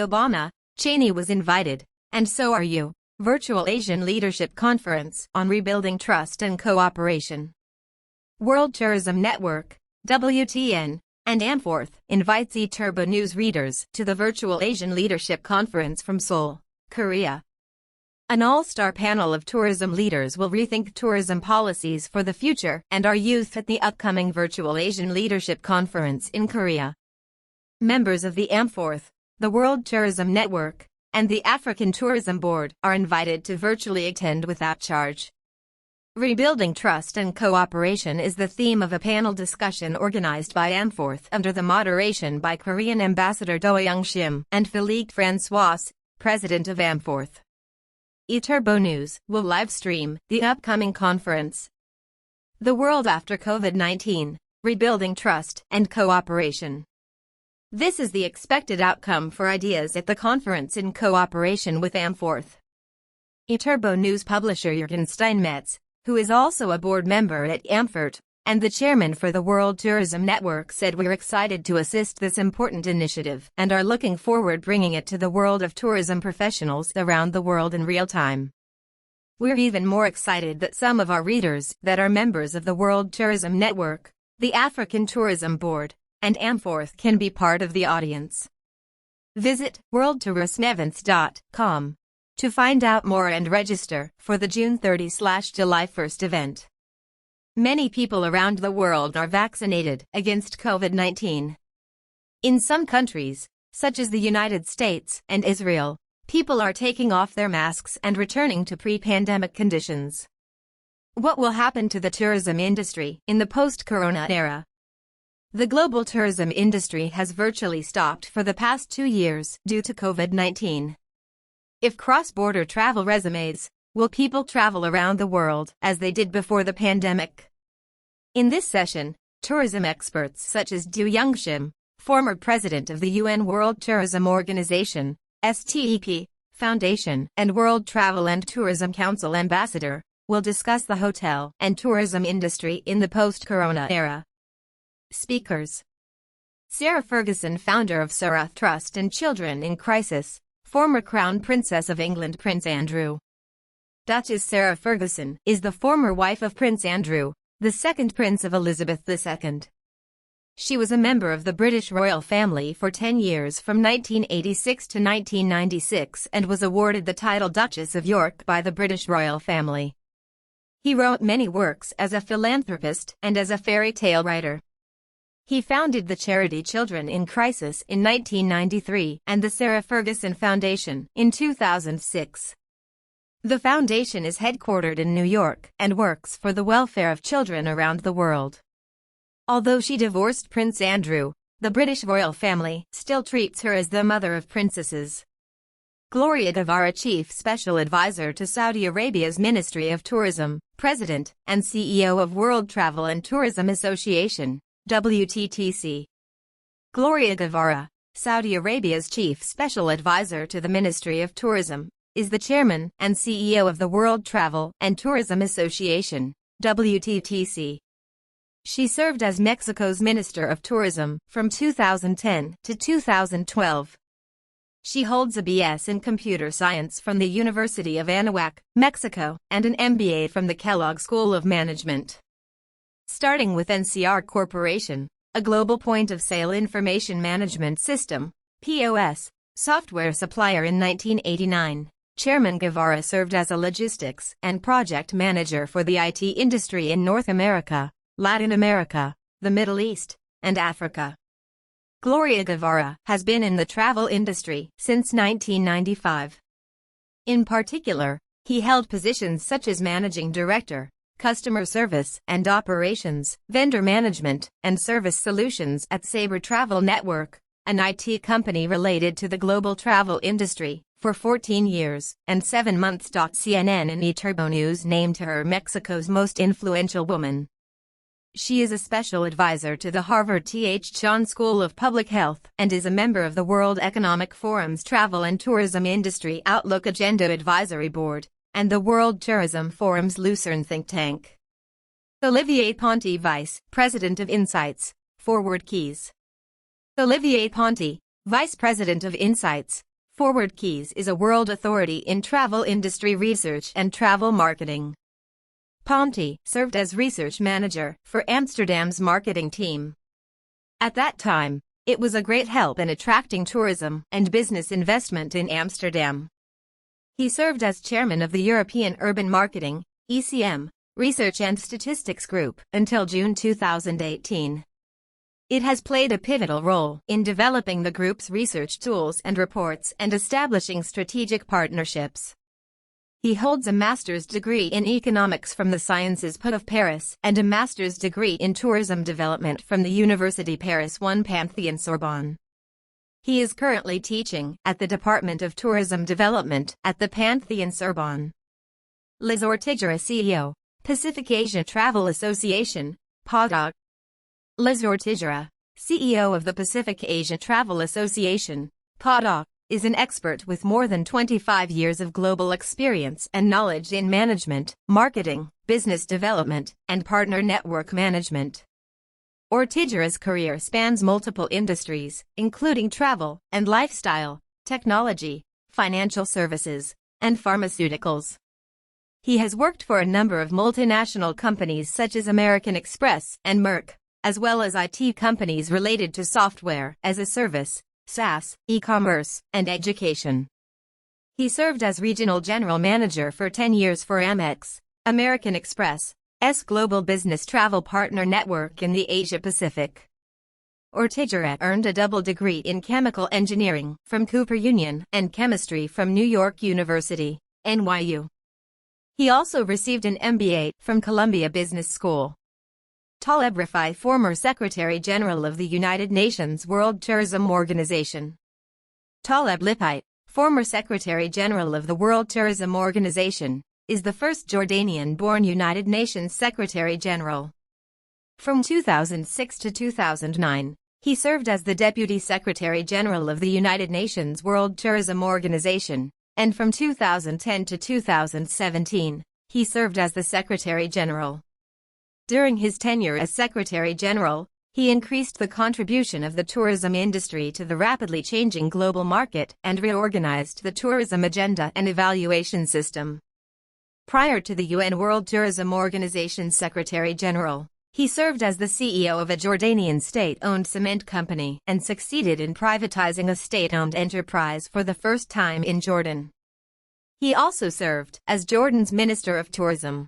Obama, Cheney was invited, and so are you. Virtual Asian Leadership Conference on Rebuilding Trust and Cooperation. World Tourism Network, WTN, and Amforth invites eTurboNews readers to the Virtual Asian Leadership Conference from Seoul, Korea. An all-star panel of tourism leaders will rethink tourism policies for the future and our youth at the upcoming Virtual Asian Leadership Conference in Korea. Members of the Amforth, the World Tourism Network, and the African Tourism Board are invited to virtually attend without charge. Rebuilding Trust and Cooperation is the theme of a panel discussion organized by Amforth under the moderation by Korean Ambassador Do Young-shim and Philippe Francois, president of Amforth. eTurboNews will live-stream the upcoming conference. The World After COVID-19, Rebuilding Trust and Cooperation. This is the expected outcome for ideas at the conference in cooperation with Amforth. eTurboNews publisher Jürgen Steinmetz, who is also a board member at Amforth and the chairman for the World Tourism Network, said, "We're excited to assist this important initiative and are looking forward bringing it to the world of tourism professionals around the world in real time. We're even more excited that some of our readers that are members of the World Tourism Network, the African Tourism Board, and Amforth can be part of the audience." Visit worldtourismevents.com to find out more and register for the June 30/July 1 event. Many people around the world are vaccinated against COVID-19. In some countries, such as the United States and Israel, people are taking off their masks and returning to pre-pandemic conditions. What will happen to the tourism industry in the post-corona era? The global tourism industry has virtually stopped for the past 2 years due to COVID-19. If cross-border travel resumes, will people travel around the world as they did before the pandemic? In this session, tourism experts such as Do Young-shim, former president of the UN World Tourism Organization, STEP, Foundation, and World Travel and Tourism Council ambassador, will discuss the hotel and tourism industry in the post-corona era. Speakers: Sarah Ferguson, founder of Sarah Trust and Children in Crisis, former Crown Princess of England Prince Andrew. Duchess Sarah Ferguson is the former wife of Prince Andrew, the second Prince of Elizabeth II. She was a member of the British royal family for 10 years from 1986 to 1996 and was awarded the title Duchess of York by the British royal family. He wrote many works as a philanthropist and as a fairy tale writer. He founded the charity Children in Crisis in 1993 and the Sarah Ferguson Foundation in 2006. The foundation is headquartered in New York and works for the welfare of children around the world. Although she divorced Prince Andrew, the British royal family still treats her as the mother of princesses. Gloria Guevara, Chief Special Advisor to Saudi Arabia's Ministry of Tourism, President and CEO of World Travel and Tourism Association, WTTC. Gloria Guevara, Saudi Arabia's Chief Special Advisor to the Ministry of Tourism, is the chairman and CEO of the World Travel and Tourism Association, WTTC. She served as Mexico's Minister of Tourism from 2010 to 2012. She holds a BS in Computer Science from the University of Anahuac, Mexico, and an MBA from the Kellogg School of Management. Starting with NCR Corporation, a global point-of-sale information management system, POS, software supplier in 1989, Chairman Guevara served as a logistics and project manager for the IT industry in North America, Latin America, the Middle East, and Africa. Gloria Guevara has been in the travel industry since 1995. In particular, he held positions such as Managing Director, Customer Service and Operations, Vendor Management, and Service Solutions at Sabre Travel Network, an IT company related to the global travel industry, for 14 years and 7 months. CNN and eTurboNews named her Mexico's most influential woman. She is a special advisor to the Harvard T.H. Chan School of Public Health and is a member of the World Economic Forum's Travel and Tourism Industry Outlook Agenda Advisory Board and the World Tourism Forum's Lucerne think tank. Olivier Ponty, Vice President of Insights, Forward Keys. Olivier Ponty, Vice President of Insights, Forward Keys is a world authority in travel industry research and travel marketing. Ponte served as research manager for Amsterdam's marketing team. At that time, it was a great help in attracting tourism and business investment in Amsterdam. He served as chairman of the European Urban Marketing, ECM, Research and Statistics Group until June 2018. It has played a pivotal role in developing the group's research tools and reports and establishing strategic partnerships. He holds a master's degree in economics from the Sciences Po of Paris and a master's degree in tourism development from the Université Paris 1 Panthéon-Sorbonne. He is currently teaching at the Department of Tourism Development at the Panthéon-Sorbonne. Liz Ortiguera, CEO, Pacific Asia Travel Association, PADOC. Liz Ortiguera, CEO of the Pacific Asia Travel Association, PADOC, is an expert with more than 25 years of global experience and knowledge in management, marketing, business development, and partner network management. Ortiguera's career spans multiple industries, including travel and lifestyle, technology, financial services, and pharmaceuticals. He has worked for a number of multinational companies such as American Express and Merck, as well as IT companies related to software as a service, SaaS, e-commerce, and education. He served as regional general manager for 10 years for Amex, American Express, global business travel partner network in the Asia-Pacific. Ortiguera earned a double degree in chemical engineering from Cooper Union and chemistry from New York University, NYU. He also received an MBA from Columbia Business School. Taleb Rifai, former Secretary General of the United Nations World Tourism Organization. Taleb Rifai, former Secretary General of the World Tourism Organization, is the first Jordanian-born United Nations Secretary General. From 2006 to 2009, he served as the Deputy Secretary General of the United Nations World Tourism Organization, and from 2010 to 2017, he served as the Secretary General. During his tenure as Secretary General, he increased the contribution of the tourism industry to the rapidly changing global market and reorganized the tourism agenda and evaluation system. Prior to the UN World Tourism Organization's Secretary General, he served as the CEO of a Jordanian state-owned cement company and succeeded in privatizing a state-owned enterprise for the first time in Jordan. He also served as Jordan's Minister of Tourism.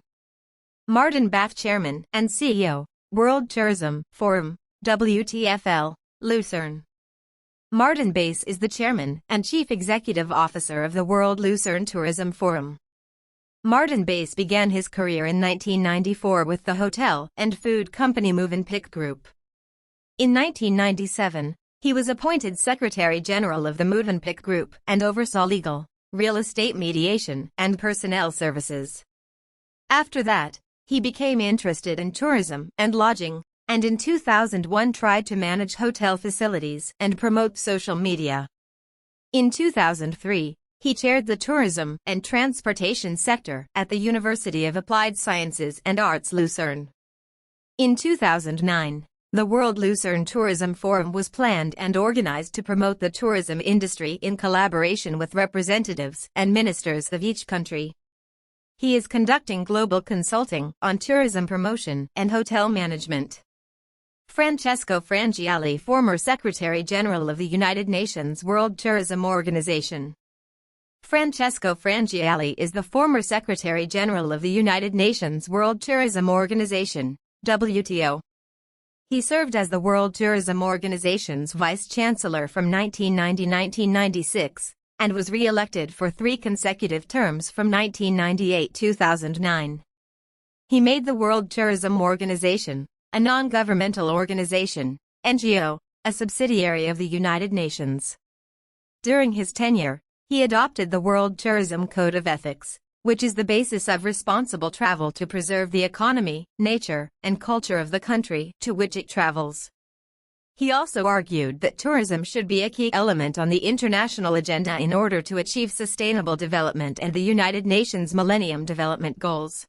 Martin Bath, Chairman and CEO, World Tourism Forum, WTFL, Lucerne. Martin Bass is the Chairman and Chief Executive Officer of the World Lucerne Tourism Forum. Martin Bass began his career in 1994 with the hotel and food company Movenpick Group. In 1997, he was appointed Secretary General of the Movenpick Group and oversaw legal, real estate mediation, and personnel services. After that, he became interested in tourism and lodging, and in 2001 tried to manage hotel facilities and promote social media. In 2003, he chaired the tourism and transportation sector at the University of Applied Sciences and Arts Lucerne. In 2009, the World Lucerne Tourism Forum was planned and organized to promote the tourism industry in collaboration with representatives and ministers of each country. He is conducting global consulting on tourism promotion and hotel management. Francesco Frangiali, former Secretary General of the United Nations World Tourism Organization. Francesco Frangiali is the former Secretary General of the United Nations World Tourism Organization, WTO. He served as the World Tourism Organization's Vice Chancellor from 1990 to 1996. And was re-elected for 3 consecutive terms from 1998 to 2009. He made the World Tourism Organization, a non-governmental organization, NGO, a subsidiary of the United Nations. During his tenure, he adopted the World Tourism Code of Ethics, which is the basis of responsible travel to preserve the economy, nature, and culture of the country to which it travels. He also argued that tourism should be a key element on the international agenda in order to achieve sustainable development and the United Nations Millennium Development Goals.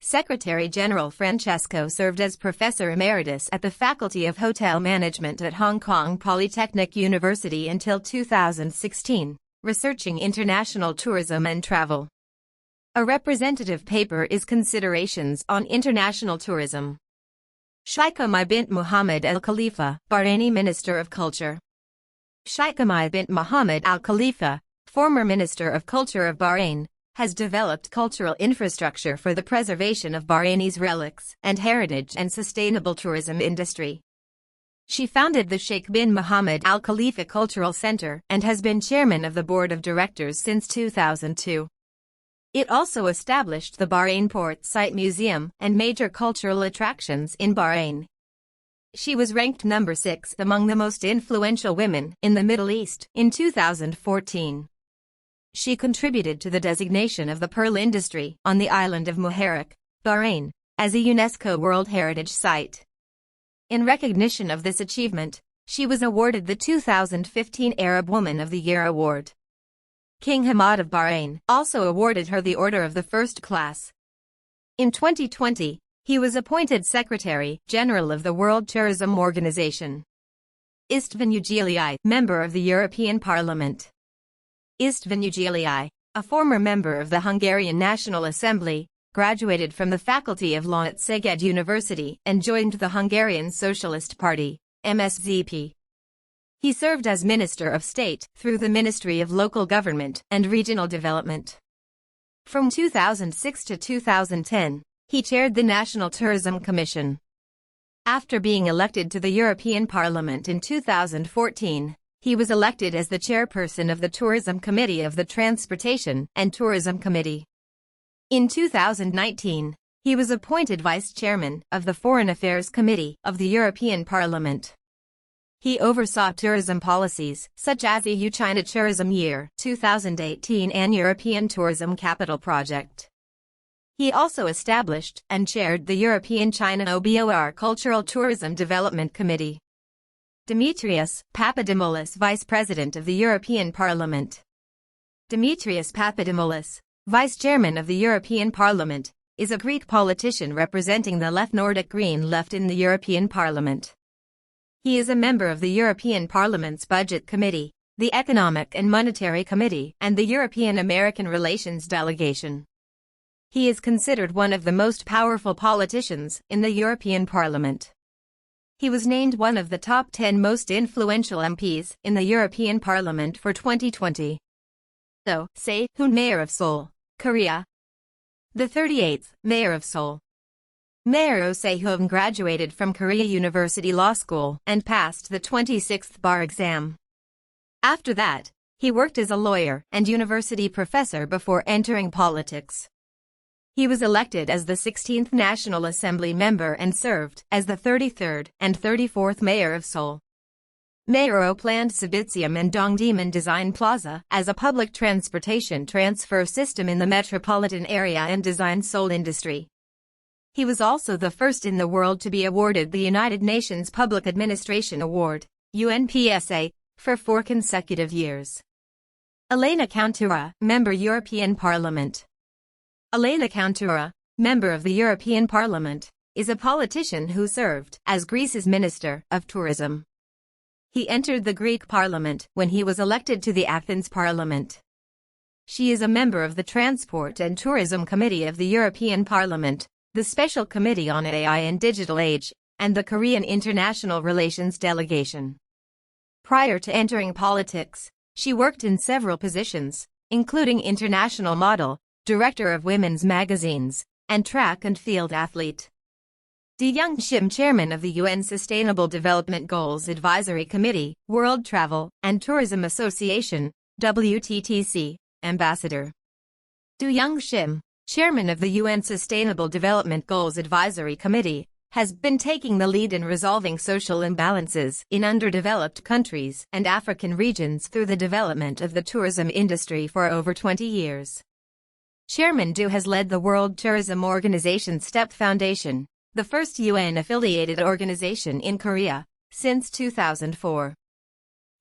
Secretary General Francesco served as Professor Emeritus at the Faculty of Hotel Management at Hong Kong Polytechnic University until 2016, researching international tourism and travel. A representative paper is Considerations on International Tourism. Sheikh Hamad bint Mohammed Al Khalifa, Bahraini Minister of Culture. Sheikh Hamad bint Mohammed Al Khalifa, former Minister of Culture of Bahrain, has developed cultural infrastructure for the preservation of Bahraini's relics and heritage and sustainable tourism industry. She founded the Sheikh bin Mohammed Al Khalifa Cultural Center and has been chairman of the board of directors since 2002. It also established the Bahrain Port Site Museum and major cultural attractions in Bahrain. She was ranked number 6 among the most influential women in the Middle East in 2014. She contributed to the designation of the pearl industry on the island of Muharraq, Bahrain, as a UNESCO World Heritage Site. In recognition of this achievement, she was awarded the 2015 Arab Woman of the Year Award. King Hamad of Bahrain also awarded her the Order of the First Class. In 2020, he was appointed Secretary General of the World Tourism Organization. István Ujhelyi, member of the European Parliament. István Ujhelyi, a former member of the Hungarian National Assembly, graduated from the Faculty of Law at Szeged University and joined the Hungarian Socialist Party, MSZP. He served as Minister of State through the Ministry of Local Government and Regional Development. From 2006 to 2010, he chaired the National Tourism Commission. After being elected to the European Parliament in 2014, he was elected as the chairperson of the Tourism Committee of the Transportation and Tourism Committee. In 2019, he was appointed Vice Chairman of the Foreign Affairs Committee of the European Parliament. He oversaw tourism policies such as the EU-China Tourism Year 2018 and European Tourism Capital Project. He also established and chaired the European-China OBOR Cultural Tourism Development Committee. Dimitrios Papadimoulis, Vice President of the European Parliament. Dimitrios Papadimoulis, Vice Chairman of the European Parliament, is a Greek politician representing the Left Nordic Green Left in the European Parliament. He is a member of the European Parliament's Budget Committee, the Economic and Monetary Committee, and the European-American Relations Delegation. He is considered one of the most powerful politicians in the European Parliament. He was named one of the top 10 most influential MPs in the European Parliament for 2020. Oh Se-hoon, Mayor of Seoul, Korea. The 38th Mayor of Seoul. Mayor Oh Se-hoon graduated from Korea University Law School and passed the 26th bar exam. After that, he worked as a lawyer and university professor before entering politics. He was elected as the 16th National Assembly member and served as the 33rd and 34th Mayor of Seoul. Mayor Oh planned Sabitium and Dongdaemun Design Plaza as a public transportation transfer system in the metropolitan area and designed Seoul industry. He was also the first in the world to be awarded the United Nations Public Administration Award, UNPSA, for 4 consecutive years. Elena Countura, Member European Parliament. Elena Countura, Member of the European Parliament, is a politician who served as Greece's Minister of Tourism. He entered the Greek Parliament when he was elected to the Athens Parliament. She is a member of the Transport and Tourism Committee of the European Parliament, the Special Committee on AI and Digital Age, and the Korean International Relations Delegation. Prior to entering politics, she worked in several positions, including international model, director of women's magazines, and track and field athlete. Lee Young-shim, Chairman of the UN Sustainable Development Goals Advisory Committee, World Travel and Tourism Association, WTTC, Ambassador. Do Young-shim, Chairman of the UN Sustainable Development Goals Advisory Committee, has been taking the lead in resolving social imbalances in underdeveloped countries and African regions through the development of the tourism industry for over 20 years. Chairman Do has led the World Tourism Organization STEP Foundation, the first UN-affiliated organization in Korea, since 2004.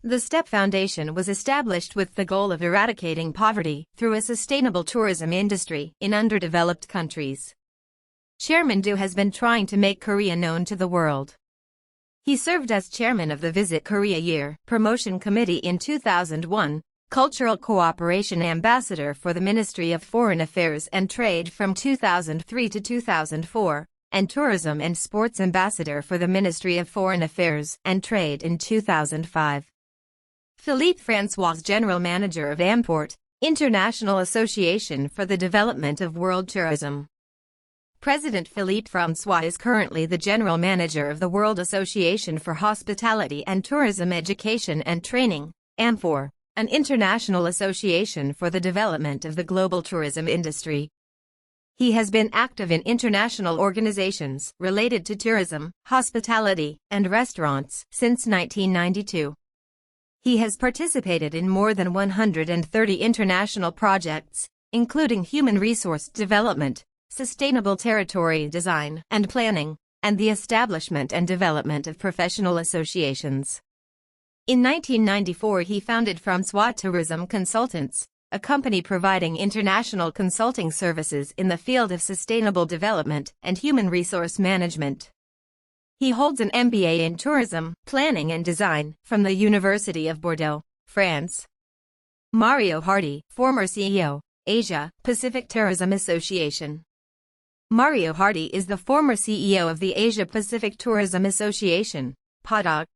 The STEP Foundation was established with the goal of eradicating poverty through a sustainable tourism industry in underdeveloped countries. Chairman Do has been trying to make Korea known to the world. He served as chairman of the Visit Korea Year Promotion Committee in 2001, Cultural Cooperation Ambassador for the Ministry of Foreign Affairs and Trade from 2003 to 2004, and Tourism and Sports Ambassador for the Ministry of Foreign Affairs and Trade in 2005. Philippe François, General Manager of Amforth, International Association for the Development of World Tourism. President Philippe François is currently the General Manager of the World Association for Hospitality and Tourism Education and Training, Amforth, an international association for the development of the global tourism industry. He has been active in international organizations related to tourism, hospitality, and restaurants since 1992. He has participated in more than 130 international projects, including human resource development, sustainable territory design and planning, and the establishment and development of professional associations. In 1994 he founded François Tourism Consultants, a company providing international consulting services in the field of sustainable development and human resource management. He holds an MBA in Tourism, Planning and Design from the University of Bordeaux, France. Mario Hardy, former CEO, Asia Pacific Tourism Association. Mario Hardy is the former CEO of the Asia Pacific Tourism Association, PADOC.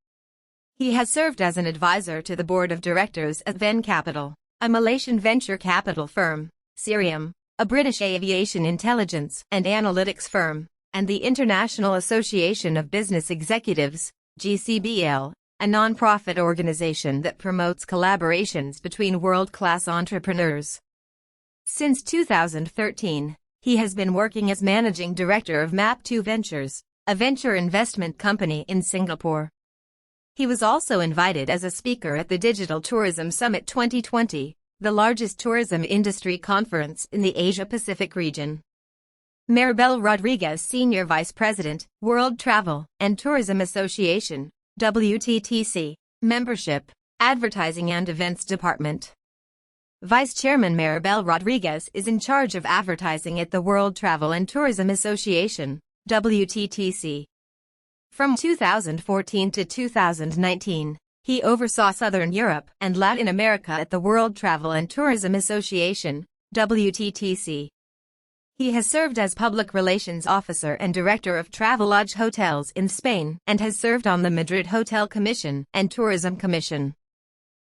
He has served as an advisor to the board of directors at Ven Capital, a Malaysian venture capital firm, Cerium, a British aviation intelligence and analytics firm, and the International Association of Business Executives, GCBL, a non-profit organization that promotes collaborations between world-class entrepreneurs. Since 2013, he has been working as managing director of Map2 Ventures, a venture investment company in Singapore. He was also invited as a speaker at the Digital Tourism Summit 2020, the largest tourism industry conference in the Asia-Pacific region. Maribel Rodriguez, Senior Vice President, World Travel and Tourism Association, WTTC, Membership, Advertising and Events Department. Vice Chairman Maribel Rodriguez is in charge of advertising at the World Travel and Tourism Association, WTTC. From 2014 to 2019, he oversaw Southern Europe and Latin America at the World Travel and Tourism Association, WTTC. He has served as Public Relations Officer and Director of Travelodge Hotels in Spain and has served on the Madrid Hotel Commission and Tourism Commission.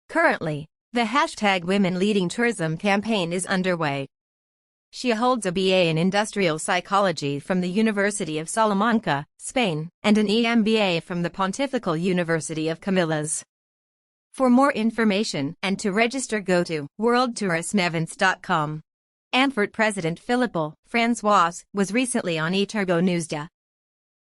Currently, the #Women Leading Tourism campaign is underway. She holds a BA in Industrial Psychology from the University of Salamanca, Spain, and an EMBA from the Pontifical University of Comillas. For more information and to register, go to worldtourismevents.com. Amforth President Philippe François was recently on eTurboNews.